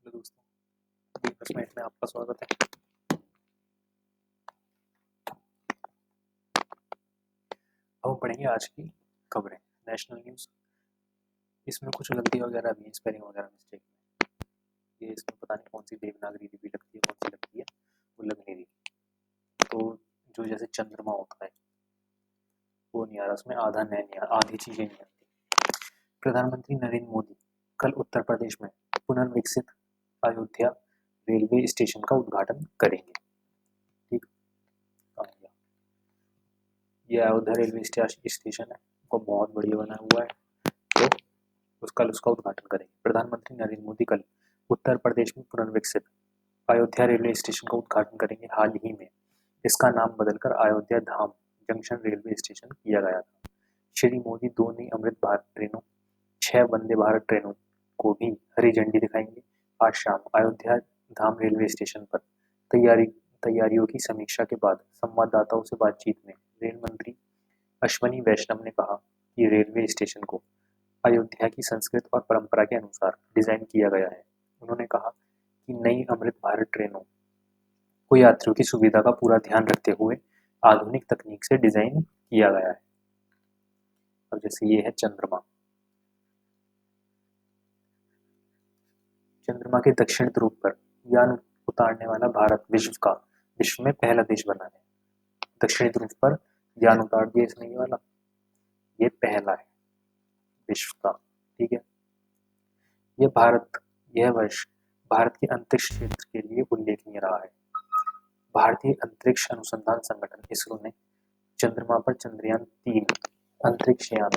Hello दोस्तों, business mind में आपका स्वागत है। अब हम पढ़ेंगे आज की खबरें, नेशनल न्यूज़। इसमें कुछ गलती वगैरह भी है, स्पेलिंग वगैरह मिस्टेक में। ये इसमें पता नहीं कौन सी देवनागरी लिपि लगती है, कौन सी लगती है, वो लग नहीं रही। तो जो जैसे चंद्रमा होता है वो नहीं आ रहा, उसमें आधा नहीं आ रहा, आधी चीज़ें नहीं आती। प्रधानमंत्री नरेंद्र मोदी कल उत्तर प्रदेश में पुनर्विकसित अयोध्या रेलवे स्टेशन का उद्घाटन करेंगे। ठीक, ये अयोध्या रेलवे स्टेशन है, वो बहुत बढ़िया बना हुआ है। तो कल उसका उद्घाटन करेंगे। प्रधानमंत्री नरेंद्र मोदी कल उत्तर प्रदेश में पुनर्विकसित अयोध्या रेलवे स्टेशन का उद्घाटन करेंगे। हाल ही में इसका नाम बदलकर अयोध्या धाम जंक्शन रेलवे स्टेशन किया गया था। श्री मोदी 2 नई अमृत भारत ट्रेनों, 6 वंदे भारत ट्रेनों को भी हरी झंडी दिखाएंगे। आज शाम अयोध्या धाम रेलवे स्टेशन पर तैयारियों की समीक्षा के बाद संवाददाताओं से बातचीत में रेल मंत्री अश्वनी वैष्णव ने कहा कि रेलवे स्टेशन को अयोध्या की संस्कृति और परंपरा के अनुसार डिजाइन किया गया है। उन्होंने कहा कि नई अमृत भारत ट्रेनों को यात्रियों की सुविधा का पूरा ध्यान रखते हुए आधुनिक तकनीक से डिजाइन किया गया है। अब जैसे ये है चंद्रमा। चंद्रमा के दक्षिण ध्रुव पर यान उतारने वाला भारत विश्व में पहला देश बना है। दक्षिणी ध्रुव पर यान उतार दिया इसने, ये वाला, ये पहला है विश्व का। ठीक है, यह वर्ष भारत के अंतरिक्ष क्षेत्र के लिए उल्लेखनीय रहा है। भारतीय अंतरिक्ष अनुसंधान संगठन इसरो ने चंद्रमा पर चंद्रयान 3 अंतरिक्ष यान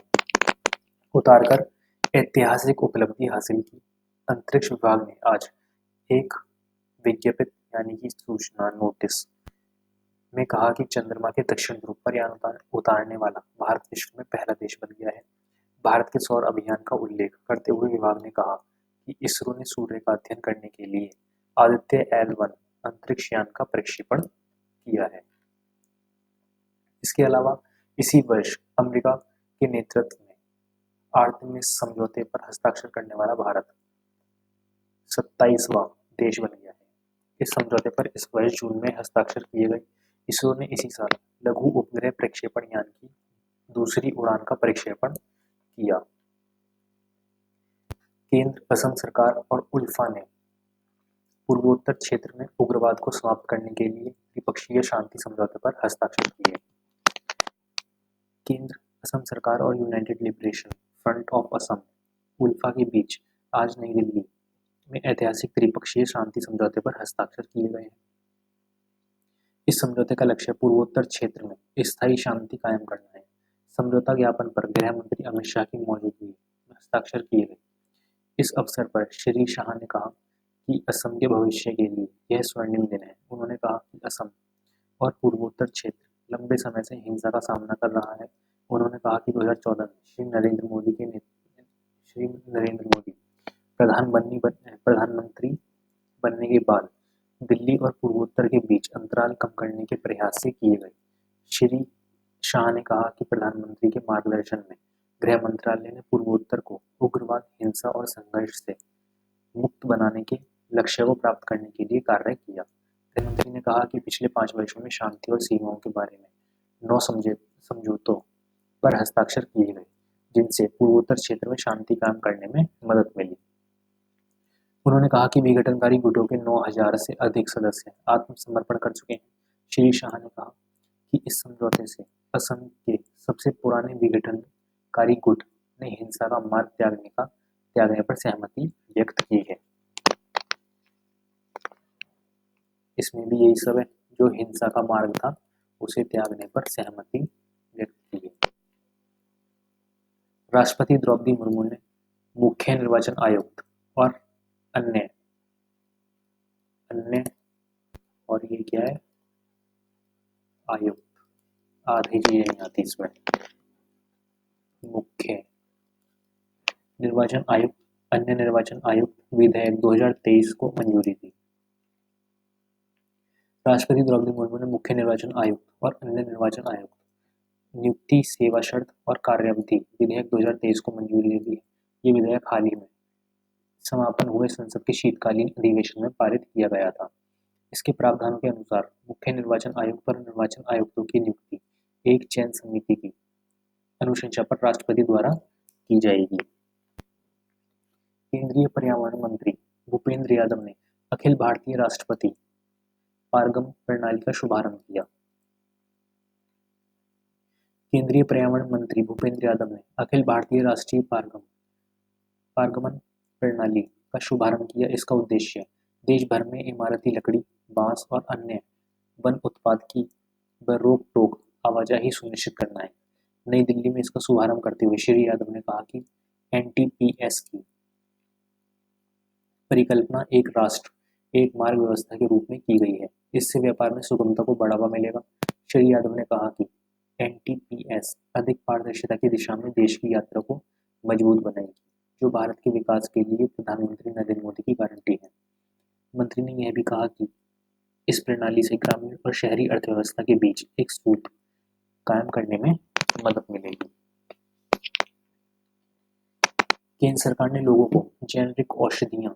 उतारकर ऐतिहासिक उपलब्धि हासिल की। अंतरिक्ष विभाग ने आज एक विज्ञप्ति यानी कि सूचना नोटिस में कहा कि चंद्रमा के दक्षिण ध्रुव पर यान उतारने वाला भारत विश्व में पहला देश बन गया है। भारत के सौर अभियान का उल्लेख करते हुए विभाग ने कहा कि इसरो ने सूर्य का अध्ययन करने के लिए आदित्य L1 अंतरिक्ष यान का प्रक्षेपण किया है। इसके अलावा इसी वर्ष अमेरिका के नेतृत्व में आर्टेमिस समझौते पर हस्ताक्षर करने वाला भारत 27वां देश बन गया है। इस समझौते पर इस वर्ष जून में हस्ताक्षर किए गए। इसरो ने इसी साल लघु उपग्रह प्रक्षेपण यान की दूसरी उड़ान का प्रक्षेपण किया। केंद्र, असम सरकार और उल्फा ने पूर्वोत्तर क्षेत्र में उग्रवाद को समाप्त करने के लिए द्विपक्षीय शांति समझौते पर हस्ताक्षर किए। केंद्र, असम सरकार और United Liberation Front of Assam ULFA के बीच आज नई दिल्ली में ऐतिहासिक त्रिपक्षीय शांति समझौते पर हस्ताक्षर किए गए हैं। इस समझौते का लक्ष्य पूर्वोत्तर क्षेत्र में स्थायी शांति कायम करना है। समझौता ज्ञापन पर गृह मंत्री अमित शाह की मौजूदगी में हस्ताक्षर किए गए। इस अवसर पर श्री शाह ने कहा कि असम के भविष्य के लिए यह स्वर्णिम दिन है। उन्होंने कहा कि असम और पूर्वोत्तर क्षेत्र लंबे समय से हिंसा का सामना कर रहा है। उन्होंने कहा कि 2014 में श्री नरेंद्र मोदी प्रधानमंत्री बनने के बाद दिल्ली और पूर्वोत्तर के बीच अंतराल कम करने के प्रयास से किए गए। श्री शाह ने कहा कि प्रधानमंत्री के मार्गदर्शन में गृह मंत्रालय ने पूर्वोत्तर को उग्रवाद, हिंसा और संघर्ष से मुक्त बनाने के लक्ष्य को प्राप्त करने के लिए कार्य किया। गृहमंत्री ने कहा कि पिछले 5 वर्षों में शांति और सीमाओं के बारे में 9 समझौतों पर हस्ताक्षर किए गए, जिनसे पूर्वोत्तर क्षेत्र में शांति कायम करने में मदद मिली। उन्होंने कहा कि विघटनकारी गुटों के 9,000 से अधिक सदस्य आत्मसमर्पण कर चुके हैं। श्री शाह ने कहा कि इस समझौते से असम के सबसे पुराने विघटनकारी गुट ने हिंसा का मार्ग त्यागने पर सहमति व्यक्त की है। इसमें भी यही सब है, जो हिंसा का मार्ग था उसे त्यागने पर सहमति व्यक्त की है। राष्ट्रपति द्रौपदी मुर्मू ने मुख्य निर्वाचन आयुक्त और अन्य और ये क्या है, आयुक्त, आधी चीजें नहीं आती इसमें। मुख्य निर्वाचन आयुक्त, अन्य निर्वाचन आयुक्त विधेयक 2023 को मंजूरी दी। राष्ट्रपति द्रौपदी मुर्मू ने मुख्य निर्वाचन आयुक्त और अन्य निर्वाचन आयुक्त नियुक्ति, सेवा शर्त और कार्यावधि विधेयक 2023 को मंजूरी दे दी है। ये विधेयक हाल ही में समापन हुए संसद के शीतकालीन अधिवेशन में पारित किया गया था। इसके प्रावधानों के अनुसार मुख्य निर्वाचन आयुक्त और निर्वाचन आयुक्तों की नियुक्ति एक चयन समिति की अनुशंसा पर राष्ट्रपति द्वारा की जाएगी। केंद्रीय पर्यावरण मंत्री भूपेंद्र यादव ने अखिल भारतीय राष्ट्रपति पारगमन प्रणाली का शुभारंभ किया। केंद्रीय पर्यावरण मंत्री भूपेंद्र यादव ने अखिल भारतीय राष्ट्रीय पारगमन प्रणाली का शुभारंभ किया। इसका उद्देश्य देश भर में इमारती लकड़ी, बांस और अन्य वन उत्पाद की रोक टोक आवाजाही सुनिश्चित करना है। नई दिल्ली में इसका शुभारंभ करते हुए श्री यादव ने कहा कि एनटीपीएस की परिकल्पना एक राष्ट्र एक मार्ग व्यवस्था के रूप में की गई है। इससे व्यापार में सुगमता को बढ़ावा मिलेगा। श्री यादव ने कहा कि एनटीपीएस अधिक पारदर्शिता की दिशा में देश की यात्रा को मजबूत बनाएगी, जो भारत के विकास के लिए प्रधानमंत्री नरेंद्र मोदी की गारंटी है। मंत्री ने यह भी कहा कि इस प्रणाली से ग्रामीण और शहरी अर्थव्यवस्था के बीच एक सूत्र कायम करने में मदद मिलेगी। केंद्र सरकार ने लोगों को जेनेरिक औषधियां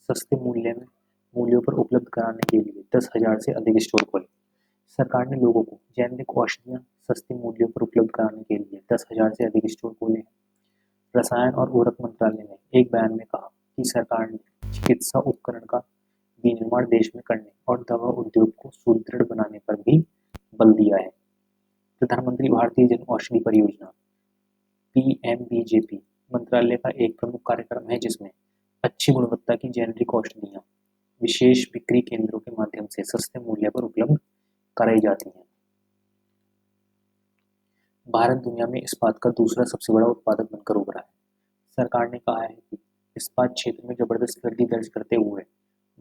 सस्ते मूल्यों पर उपलब्ध कराने के लिए 10,000 से अधिक स्टोर खोले। सरकार ने लोगों को जेनेरिक औषधियां सस्ते मूल्यों पर उपलब्ध कराने के लिए 10,000 से अधिक स्टोर खोले हैं। रसायन और उर्वरक मंत्रालय ने एक बयान में कहा कि सरकार ने चिकित्सा उपकरण का विनिर्माण देश में करने और दवा उद्योग को सुदृढ़ बनाने पर भी बल दिया है। प्रधानमंत्री भारतीय जन औषधि परियोजना पीएमबीजेपी मंत्रालय का एक प्रमुख कार्यक्रम है, जिसमें अच्छी गुणवत्ता की जेनेरिक औषधियां विशेष बिक्री केंद्रों के माध्यम से सस्ते मूल्य पर उपलब्ध कराई जाती हैं। भारत दुनिया में इस्पात का दूसरा सबसे बड़ा उत्पादक बनकर उभरा है। सरकार ने कहा है कि इस्पात क्षेत्र में जबरदस्त वृद्धि दर्ज करते हुए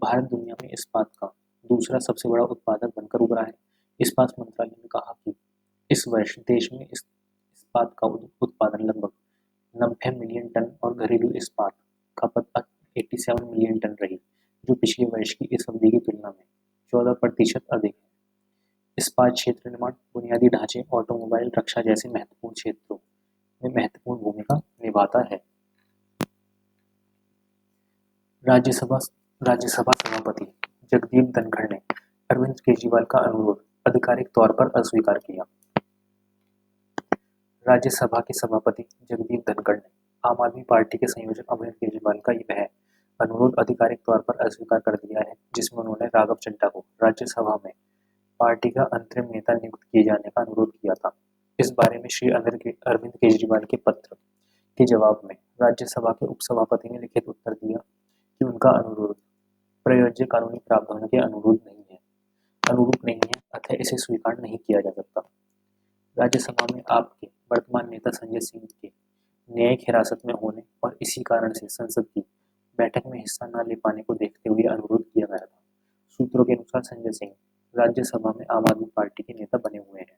भारत दुनिया में इस्पात का दूसरा सबसे बड़ा उत्पादक बनकर उभरा है। इस्पात मंत्रालय ने कहा कि इस वर्ष देश में इस्पात का उत्पादन लगभग 90 मिलियन टन और घरेलू इस्पात खपत 87 मिलियन टन रही, जो पिछले वर्ष की इस अवधि की तुलना में 14% अधिक है। इस्पात क्षेत्र निर्माण, बुनियादी ढांचे, ऑटोमोबाइल, रक्षा जैसे महत्वपूर्ण क्षेत्रों में महत्वपूर्ण भूमिका निभाता है। राज्यसभा सभापति जगदीप धनखड़ ने अरविंद केजरीवाल का अनुरोध आधिकारिक तौर पर अस्वीकार किया। राज्यसभा के सभापति जगदीप धनखड़ ने आम आदमी पार्टी के संयोजक अरविंद केजरीवाल का वह अनुरोध आधिकारिक तौर पर अस्वीकार कर दिया है, जिसमें उन्होंने राघव चड्ढा को राज्यसभा में पार्टी का अंतरिम नेता नियुक्त किए जाने का अनुरोध किया था। इस बारे में श्री अरविंद केजरीवाल के पत्र के जवाब में राज्यसभा के उपसभापति ने लिखित उत्तर दिया कि उनका अनुरोध प्रयोज्य कानूनी प्रावधानों के अनुरूप नहीं है, अतः इसे स्वीकार नहीं किया जा सकता। राज्यसभा में आपके वर्तमान नेता संजय सिंह के न्यायिक हिरासत में होने और इसी कारण से संसद की बैठक में हिस्सा न ले पाने को देखते हुए अनुरोध किया गया था। सूत्रों के अनुसार संजय सिंह राज्यसभा में आम आदमी पार्टी के नेता बने हुए हैं।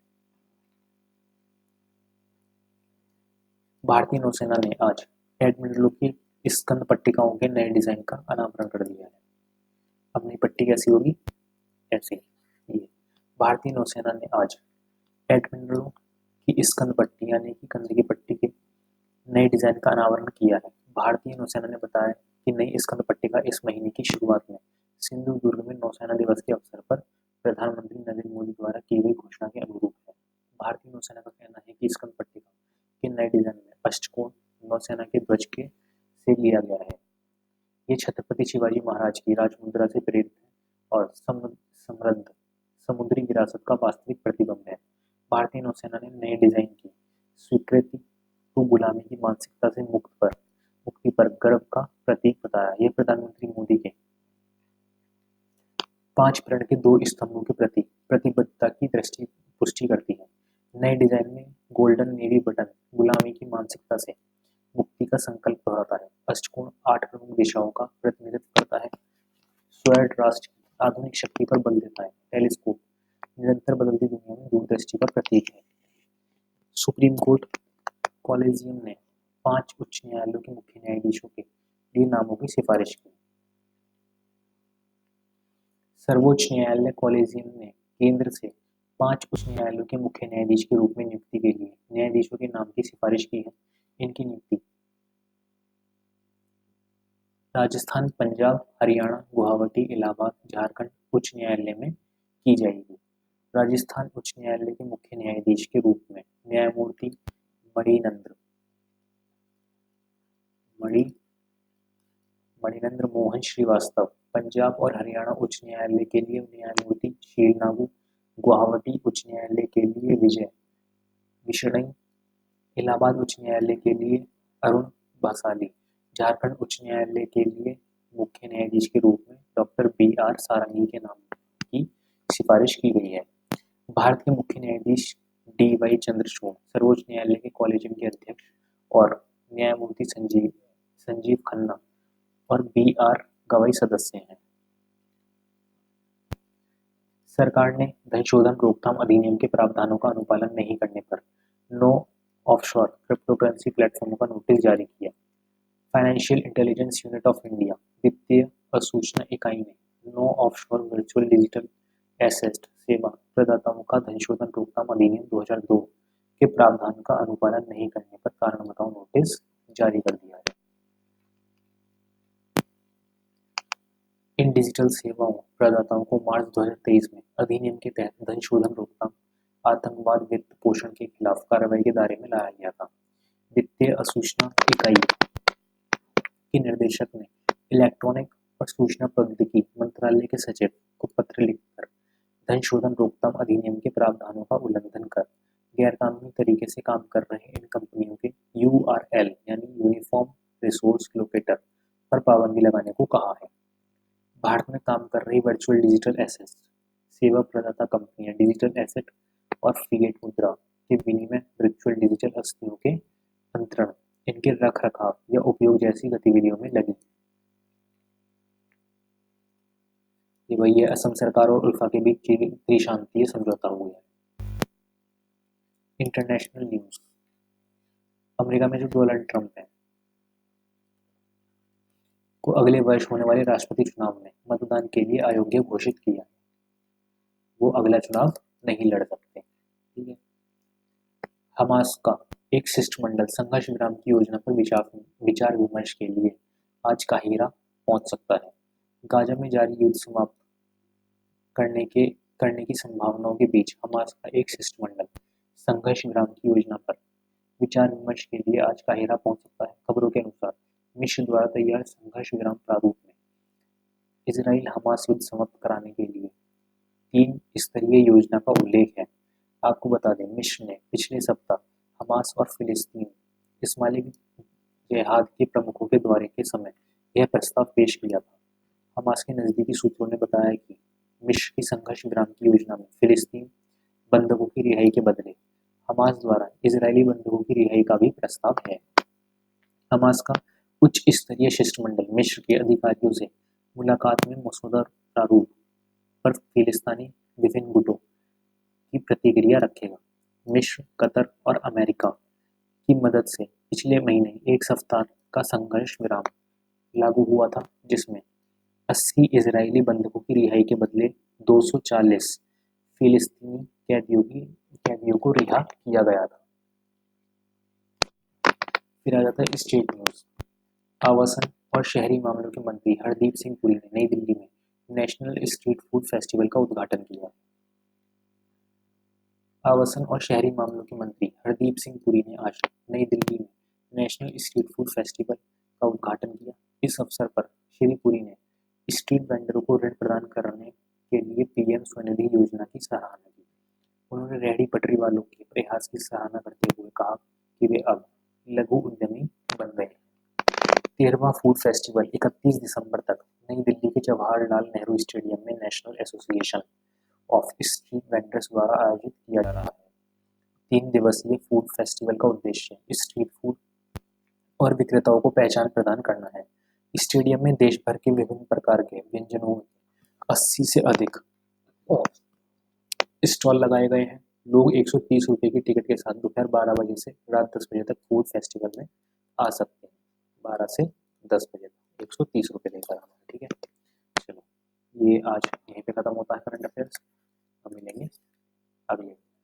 भारतीय नौसेना ने आज एडमिरलों की स्कंद पट्टिकाओं के नए डिजाइन का अनावरण कर दिया है। अब नई पट्टी कैसी होगी? ऐसी ये भारतीय नौसेना ने आज एडमिरलों की स्कंद पट्टी यानी कि कंधे की पट्टी के नए डिजाइन का अनावरण किया है। भारतीय नौसेना ने बताया कि नई स्कंद पट्टिका इस महीने की शुरुआत में सिंधुदुर्ग में नौसेना दिवस के अवसर पर प्रधानमंत्री नरेंद्र मोदी द्वारा की गई घोषणा के अनुरूप है। भारतीय नौसेना का कहना है कि स्कंद पट्टिका के नए डिजाइन में अष्टकोण नौसेना के ध्वज के से लिया गया है। ये छत्रपति शिवाजी महाराज की राजमुद्रा से प्रेरित है और समृद्ध समुद्री विरासत का वास्तविक प्रतिबिंब है। भारतीय नौसेना ने नए डिजाइन की स्वीकृति को गुलामी की मानसिकता से मुक्ति पर गर्व का प्रतीक बताया। यह प्रधानमंत्री मोदी के 5 प्रण के 2 स्तंभों के प्रति प्रतिबद्धता की पुष्टि करती है। नए डिजाइन में गोल्डन नेवी बटन गुलामी की मानसिकता से मुक्ति का संकल्प दोहराता है। अष्टकोण 8 प्रमुख दिशाओं का प्रतिनिधित्व करता है। स्वैर्ड राष्ट्र की आधुनिक शक्ति पर बल देता है। टेलीस्कोप निरंतर बदलती दुनिया में दूरदृष्टि का प्रतीक है। सुप्रीम कोर्ट कॉलेजियम ने 5 उच्च न्यायालयों के मुख्य न्यायाधीशों के लिए नामों की सिफारिश की। सर्वोच्च न्यायालय कॉलेजियम ने केंद्र से 5 उच्च न्यायालयों के मुख्य न्यायाधीश के रूप में नियुक्ति के लिए न्यायाधीशों के नाम की सिफारिश की है। इनकी नियुक्ति राजस्थान, पंजाब, हरियाणा, गुवाहाटी, इलाहाबाद, झारखंड उच्च न्यायालय में की जाएगी। राजस्थान उच्च न्यायालय के मुख्य न्यायाधीश के रूप में न्यायमूर्ति मणिनंद्र मोहन श्रीवास्तव, पंजाब और हरियाणा उच्च न्यायालय के लिए न्यायमूर्ति शील नागू, गुवाहाटी उच्च न्यायालय के लिए विजय विश्नोई, इलाहाबाद उच्च न्यायालय के लिए अरुण भासाली, झारखंड उच्च न्यायालय के लिए मुख्य न्यायाधीश के रूप में डॉक्टर बी.आर. सारंगी के नाम की सिफारिश की गई है। भारत के मुख्य न्यायाधीश डी.वाई. चंद्रचूड़, सर्वोच्च न्यायालय के कॉलेजियम के अध्यक्ष और न्यायमूर्ति संजीव खन्ना और बी.आर. गवाई सदस्य हैं। सरकार ने धन शोधन रोकथाम अधिनियम के प्रावधानों का अनुपालन नहीं करने पर 9 ऑफशोर क्रिप्टोकरेंसी प्लेटफॉर्मों का नोटिस जारी किया। Financial intelligence unit of India वित्तीय असूचना इकाई ने 9 ऑफशोर वर्चुअल डिजिटल एसेट सेवा प्रदाताओं का धन शोधन रोकथाम अधिनियम 2002 के प्रावधान का अनुपालन नहीं करने पर कारण बताओ नोटिस जारी कर दिया है। इन डिजिटल सेवाओं प्रदाताओं को मार्च 2023 में अधिनियम के तहत धन शोधन रोकथाम आतंकवाद वित्त पोषण के खिलाफ कार्रवाई के दायरे में लाया गया था। वित्तीय असूचना इकाई के निर्देशक ने इलेक्ट्रॉनिक और सूचना प्रौद्योगिकी मंत्रालय के सचिव को पत्र लिखकर धन शोधन रोकथाम अधिनियम के प्रावधानों का उल्लंघन कर गैरकानूनी तरीके से काम कर रहे इन कंपनियों के यूआरएल यानी यूनिफॉर्म रिसोर्स लोकेटर पर पाबंदी लगाने को कहा है। भारत में काम कर रही वर्चुअल डिजिटल एसेट सेवा प्रदाता कंपनियां डिजिटल एसेट और फिएट मुद्रा के विनिमय, वर्चुअल डिजिटल अस्थियों के अंतरण, इनके रख रखाव या उपयोग जैसी गतिविधियों में लगी। ये वही है, असम सरकार और उल्फा के बीच त्रिशांतीय समझौता हुआ है। इंटरनेशनल न्यूज, अमेरिका में जो डोनाल्ड ट्रंप है को अगले वर्ष होने वाले राष्ट्रपति चुनाव में मतदान के लिए अयोग्य घोषित किया। वो अगला चुनाव नहीं लड़ सकते। ठीक है। हमास का एक शिष्टमंडल संघर्ष विराम की योजना पर विचार विमर्श के लिए आज काहिरा पहुंच सकता है। गाजा में जारी युद्ध समाप्त करने की संभावनाओं के बीच हमास का एक शिष्टमंडल संघर्ष विराम की योजना पर विचार विमर्श के लिए आज काहिरा पहुंच सकता है। खबरों के अनुसार मिस्र द्वारा तैयार संघर्ष विराम प्रारूप में इजराइल हमास युद्ध समाप्त कराने के लिए 3 स्तरीय योजना का उल्लेख है। आपको बता दें, मिस्र ने पिछले सप्ताह हमास और फिलिस्तीन इस्माइली जिहाद के प्रमुखों के दौरे के समय यह प्रस्ताव पेश किया था। हमास के नज़दीकी सूत्रों ने बताया कि मिस्र की संघर्ष विराम की योजना में फिलिस्तीन बंधकों की रिहाई के बदले हमास द्वारा इजरायली बंधकों की रिहाई का भी प्रस्ताव है। हमास का उच्च स्तरीय शिष्टमंडल मिस्र के अधिकारियों से मुलाकात में मसौदा प्रारूप पर फिलिस्तीनी विभिन्न गुटों की प्रतिक्रिया रखेगा। मिस्र, कतर और अमेरिका की मदद से पिछले महीने एक सप्ताह का संघर्ष विराम लागू हुआ था, जिसमें 80 इजरायली बंधकों की रिहाई के बदले 240 फिलिस्तीनी कैदियों को रिहा किया गया था। फिर आ जाता है स्टेट न्यूज। आवासन और शहरी मामलों के मंत्री हरदीप सिंह पुरी ने नई दिल्ली में नेशनल स्ट्रीट फूड फेस्टिवल का उद्घाटन किया। आवासन और शहरी मामलों के मंत्री हरदीप सिंह पुरी ने आज नई दिल्ली में नेशनल स्ट्रीट फूड फेस्टिवल का उद्घाटन किया। इस अवसर पर श्री पुरी ने स्ट्रीट वेंडरों को ऋण प्रदान करने के लिए पीएम स्वनिधि योजना की सराहना की। उन्होंने रेहड़ी पटरी वालों के प्रयास की सराहना करते हुए कहा कि वे अब लघु उद्यमी बन गए हैं। 13वां फूड फेस्टिवल 31 दिसंबर तक नई दिल्ली के जवाहरलाल नेहरू स्टेडियम में national association of street vendors द्वारा आयोजित किया जा रहा है। 3 दिवसीय फूड फेस्टिवल का उद्देश्य स्ट्रीट फूड और विक्रेताओं को पहचान प्रदान करना है। स्टेडियम में देश भर के विभिन्न प्रकार के व्यंजनों में 80 से अधिक स्टॉल लगाए गए हैं। लोग 130 रुपये की टिकट के साथ दोपहर 12 बजे से रात 10 बजे तक फूड फेस्टिवल में आ सकते हैं। 12 से 10 बजे तक 130 रुपये लेकर आना। ठीक है, चलो ये आज यहीं पे ख़त्म होता है करंट अफेयर्स। हम मिलेंगे अगले